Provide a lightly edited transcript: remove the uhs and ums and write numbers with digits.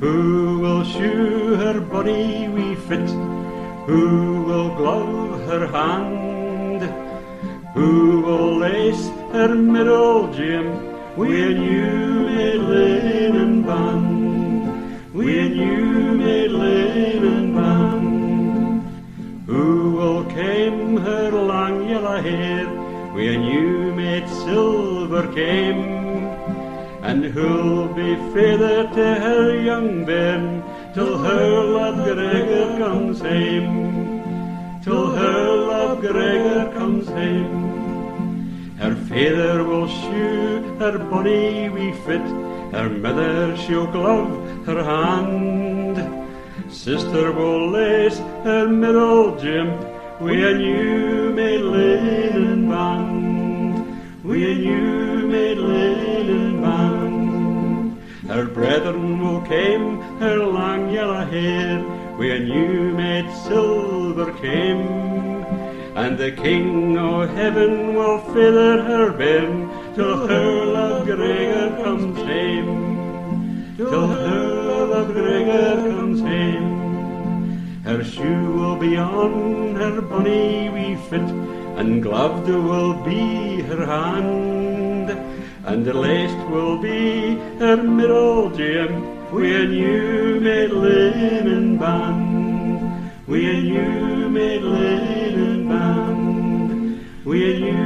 Who will shoe her body wee fit? Who will glove her hand? Who will lace her middle Jim wi' a new made linen band? Wi' a new made linen band. Who will comb her long yellow hair wi' a new made silver comb? And who'll be faither to her young bairn till her lad Gregor comes hame? Till her lad Gregor comes hame. Her father will shoe her body wee fit, her mother she'll glove her hand. Sister will lace her middle jimp wi' a new made linen band, wi' a new made linen band. Her brethren will comb her long yellow hair wi' a new made silver comb, and the King o' heaven will feather her bairn till her lad Gregor comes hame, till her lad Gregor comes hame. Her shoe will be on her bonny wee fit, and gloved will be her hand, and laced will be her middle jim wi' a new made linen band, wi' a new made linen band, wi' a new